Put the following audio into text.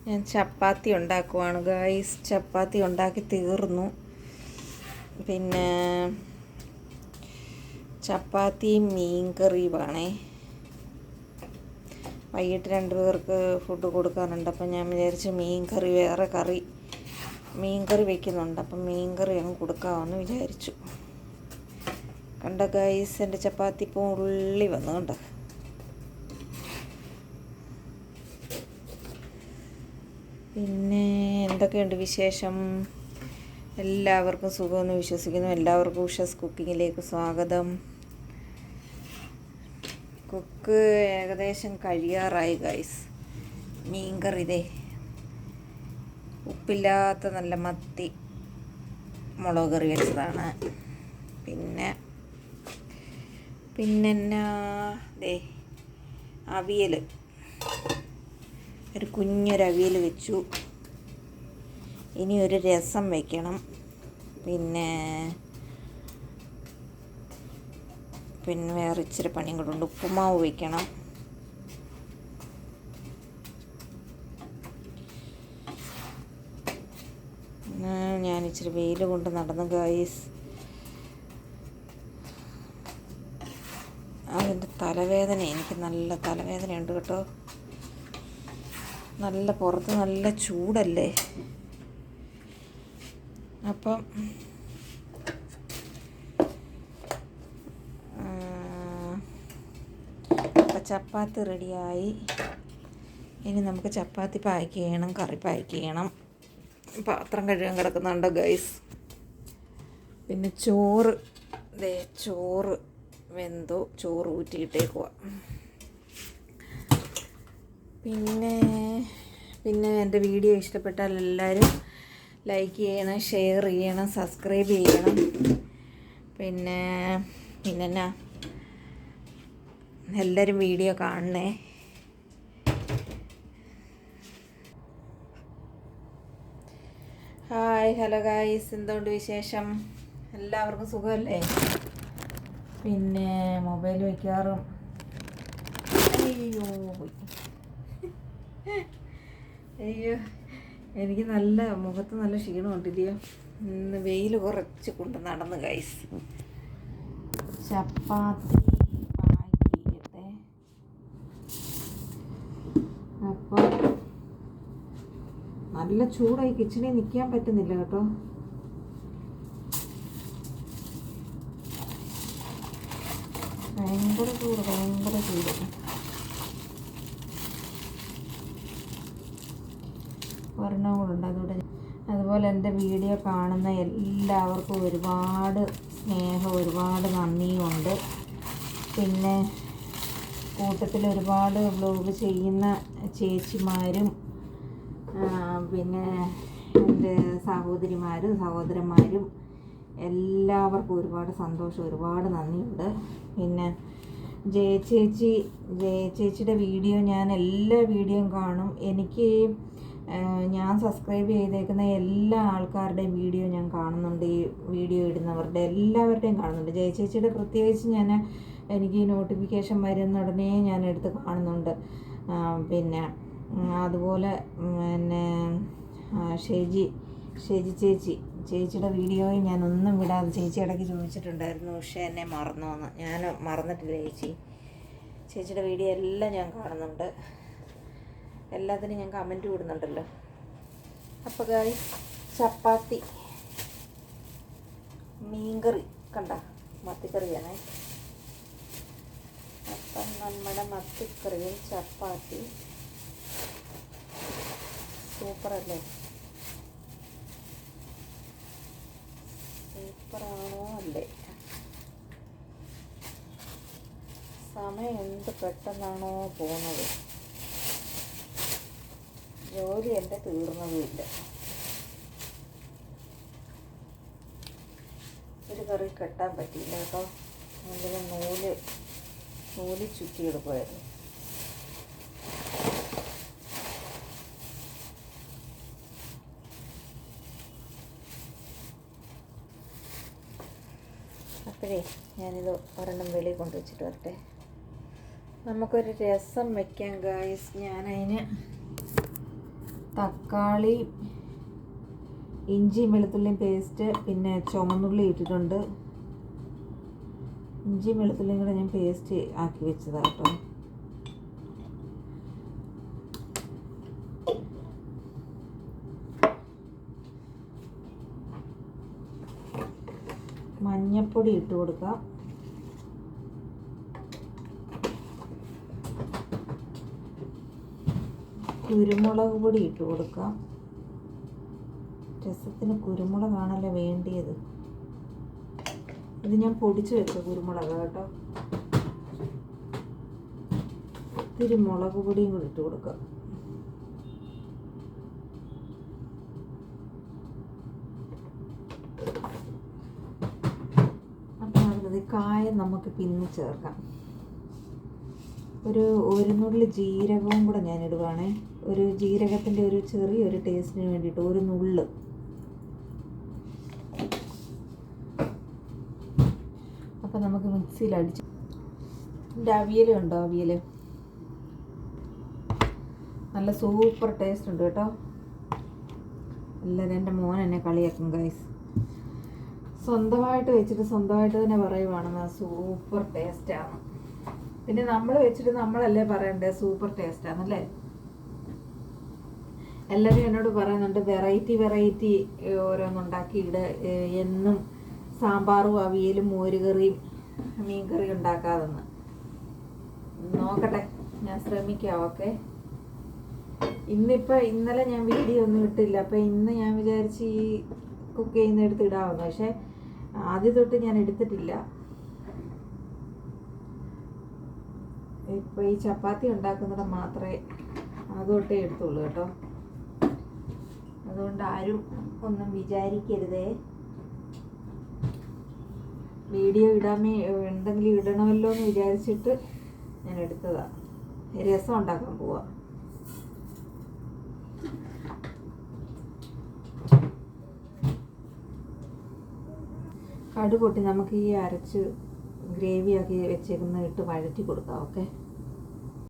ഞാൻ ചപ്പാത്തി ഉണ്ടാക്കുവാണ് ഗായ്സ്. ചപ്പാത്തി ഉണ്ടാക്കി തീർന്നു. പിന്നെ ചപ്പാത്തിയും മീൻ കറിയുമാണേ. വൈകിട്ട് 2 പേർക്ക് ഫുഡ് കൊടുക്കാനുണ്ട്. അപ്പം ഞാൻ വിചാരിച്ചു മീൻ കറി വയ്ക്കുന്നുണ്ട്. അപ്പം മീൻ കറി അങ്ങ് കൊടുക്കാമെന്ന് വിചാരിച്ചു. കണ്ട ഗായ്സ്, എൻ്റെ ചപ്പാത്തി ഇപ്പോൾ ഉള്ളി വന്നു. കണ്ട. പിന്നെ എന്തൊക്കെയുണ്ട് വിശേഷം? എല്ലാവർക്കും സുഖമെന്ന് വിശ്വസിക്കുന്നു. എല്ലാവർക്കും ഉഷസ് കുക്കിങ്ങിലേക്ക് സ്വാഗതം. കുക്ക് ഏകദേശം കഴിയാറായി ഗൈസ്. മീൻകറി ഉപ്പില്ലാത്ത നല്ല മത്തി മുളക് കറി വെച്ചതാണ്. പിന്നെ അവിയൽ, ഒരു കുഞ്ഞൊരവിയൽ വെച്ചു. ഇനി ഒരു രസം വയ്ക്കണം. പിന്നെ വേറെ ഇച്ചിരി പണിയും കൂടെ ഉണ്ട്. ഉപ്പുമാവ് വയ്ക്കണം. ഞാൻ ഇച്ചിരി വെയിൽ കൊണ്ട് നടന്നു ഗായ്സ്. അതിൻ്റെ തലവേദന, എനിക്ക് നല്ല തലവേദനയുണ്ട് കേട്ടോ. നല്ല പുറത്ത് നല്ല ചൂടല്ലേ. അപ്പം ചപ്പാത്തി റെഡിയായി. ഇനി നമുക്ക് ചപ്പാത്തി പാക്ക് ചെയ്യണം, കറി പാക്ക് ചെയ്യണം. പാത്രം കഴുകാൻ കിടക്കുന്നുണ്ട് ഗൈസ്. പിന്നെ ചോറ് വെന്തോ, ചോറ് ഊറ്റിയിട്ടേക്കുക. പിന്നെ എൻ്റെ വീഡിയോ ഇഷ്ടപ്പെട്ടാൽ എല്ലാവരും ലൈക്ക് ചെയ്യണം, ഷെയർ ചെയ്യണം, സബ്സ്ക്രൈബ് ചെയ്യണം. പിന്നെ എല്ലാവരും വീഡിയോ കാണണേ. ഹലോ ഗായ്സ്, എന്തുകൊണ്ട് വിശേഷം? എല്ലാവർക്കും സുഖമല്ലേ? പിന്നെ മൊബൈൽ വയ്ക്കാറും അയ്യോ എനിക്ക് മുഖത്ത് നല്ല ക്ഷീണമുണ്ടില്ലയോ. ഇന്ന് വെയിൽ കുറച്ച് കൊണ്ട് നടന്നു ഗൈസ്. ചപ്പാത്തി പാക്ക് ചെയ്യട്ടെ. അപ്പോൾ നല്ല ചൂടായി, കിച്ചണിൽ നിൽക്കാൻ പറ്റുന്നില്ല കേട്ടോ. ഭയങ്കര ചൂട്. ഒരെണ്ണം കൂടുണ്ട്. അതുപോലെ എൻ്റെ വീഡിയോ കാണുന്ന എല്ലാവർക്കും ഒരുപാട് സ്നേഹം, ഒരുപാട് നന്ദിയുമുണ്ട്. പിന്നെ കൂട്ടത്തിൽ ഒരുപാട് വ്ലോഗ് ചെയ്യുന്ന ചേച്ചിമാരും പിന്നെ എൻ്റെ സഹോദരന്മാരും എല്ലാവർക്കും ഒരുപാട് സന്തോഷം, ഒരുപാട് നന്ദിയുണ്ട്. പിന്നെ ജയചേച്ചിയുടെ വീഡിയോ ഞാൻ എല്ലാ വീഡിയോയും കാണും. ഞാൻ സബ്സ്ക്രൈബ് ചെയ്തേക്കുന്ന എല്ലാ ആൾക്കാരുടെയും വീഡിയോ ഞാൻ കാണുന്നുണ്ട്. ഈ വീഡിയോ ഇടുന്നവരുടെ എല്ലാവരുടെയും കാണുന്നുണ്ട്. ജയചേച്ചിയുടെ പ്രത്യേകിച്ച് എനിക്ക് നോട്ടിഫിക്കേഷൻ വരുന്ന ഉടനെ ഞാൻ എടുത്ത് കാണുന്നുണ്ട്. പിന്നെ അതുപോലെ ഷെജി ചേച്ചിയുടെ വീഡിയോയും ഞാൻ ഒന്നും വിടാതെ, ചേച്ചി ഇടയ്ക്ക് ചോദിച്ചിട്ടുണ്ടായിരുന്നു പക്ഷേ എന്നെ മറന്നോന്ന്. ഞാൻ മറന്നിട്ടില്ല ചേച്ചിയുടെ വീഡിയോ എല്ലാം ഞാൻ കാണുന്നുണ്ട്. എല്ലാത്തിനും ഞാൻ കമൻറ്റ് വിടുന്നുണ്ടല്ലോ. അപ്പോൾ ഗായ്സ്, ചപ്പാത്തി മീൻകറി കണ്ട, മത്തിക്കറിയാണേ. അപ്പം നമ്മുടെ മത്തിക്കറിയും ചപ്പാത്തി സൂപ്പറല്ലേ? സൂപ്പറാണോ അല്ലേ? സമയം എന്ത് പെട്ടെന്നാണോ പോകുന്നത്. ജോലി എൻ്റെ തീർന്നതുമില്ല. ഒരു കറി കെട്ടാൻ പറ്റിയില്ല കേട്ടോ. അതിന് നൂല് ചുറ്റിയെടുക്കുമായിരുന്നു. അപ്പോഴേ ഞാനിത് ഒരെണ്ണം വെളിയിൽ കൊണ്ടുവച്ചിട്ട് വരട്ടെ. നമുക്കൊരു രസം വയ്ക്കാം ഗായ്സ്. ഞാനതിന് തക്കാളി, ഇഞ്ചി വെളുത്തുള്ളിയും പേസ്റ്റ്, പിന്നെ ചുമന്നുള്ളി ഇട്ടിട്ടുണ്ട്. ഇഞ്ചി വെളുത്തുള്ളിയും കൂടെ ഞാൻ പേസ്റ്റ് ആക്കി വെച്ചതാണ് കേട്ടോ. മഞ്ഞൾപ്പൊടി ഇട്ട് കൊടുക്കാം. കുരുമുളക് പൊടി ഇട്ട് കൊടുക്കാം. രസത്തിന് കുരുമുളകാണല്ലോ വേണ്ടിയത്. ഇത് ഞാൻ പൊടിച്ച് വെച്ച കുരുമുളക് കേട്ടോ. ഇത്തിരി മുളക് പൊടിയും കൂടി ഇട്ട് കൊടുക്കാം. അപ്പം അടുത്തത് കായം നമുക്ക് പിന്നെ ചേർക്കാം. ഒരു നുള്ളി ജീരകവും കൂടെ ഞാൻ ഇടുവാണേ. ഒരു ജീരകത്തിൻ്റെ ഒരു ചെറിയൊരു ടേസ്റ്റിന് വേണ്ടിയിട്ട് ഒരു നുള്ള്. അപ്പം നമുക്ക് മിക്സിയിൽ അടിച്ച്. എൻ്റെ അവിയലുണ്ടോ? അവിയൽ നല്ല സൂപ്പർ ടേസ്റ്റ് ഉണ്ട് കേട്ടോ. എല്ലാവരും എൻ്റെ മോൻ എന്നെ കളിയാക്കും ഗൈസ്. സ്വന്തമായിട്ട് വെച്ചിട്ട് സ്വന്തമായിട്ട് തന്നെ പറയുവാണെന്ന് സൂപ്പർ ടേസ്റ്റാണ്. പിന്നെ നമ്മൾ വെച്ചിട്ട് നമ്മളല്ലേ പറയണ്ടേ സൂപ്പർ ടേസ്റ്റാണല്ലേ. എല്ലാവരും എന്നോട് പറയുന്നുണ്ട് വെറൈറ്റി ഓരോന്നുണ്ടാക്കിയിട്ട് എന്നും സാമ്പാറും അവിയലും മോരുകറിയും മീൻകറിയും ഉണ്ടാക്കാതെന്ന്. നോക്കട്ടെ, ഞാൻ ശ്രമിക്കാം. ഓക്കെ. ഇന്നലെ ഞാൻ വീഡിയോ ഒന്നും ഇട്ടില്ല. അപ്പം ഇന്ന് ഞാൻ വിചാരിച്ച് ഈ കുക്ക് ചെയ്യുന്നിടത്ത് ഇടാമെന്ന്. പക്ഷേ ആദ്യം തൊട്ട് ഞാൻ എടുത്തിട്ടില്ല. ഇപ്പോൾ ഈ ചപ്പാത്തി ഉണ്ടാക്കുന്നത് മാത്രമേ അതൊട്ടേ എടുത്തുള്ളൂ കേട്ടോ. അതുകൊണ്ട് ആരും ഒന്നും വിചാരിക്കരുതേ. വീഡിയോ എന്തെങ്കിലും ഇടണമല്ലോ എന്ന് വിചാരിച്ചിട്ട് ഞാൻ എടുത്തതാണ്. രസം ഉണ്ടാക്കാൻ പോവാ. കടുക് പൊട്ടി നമുക്ക് ഈ അരച്ച് ഗ്രേവിയാക്കി വെച്ചേക്കുന്ന ഇട്ട് വഴറ്റി കൊടുക്കാം. ഓക്കെ.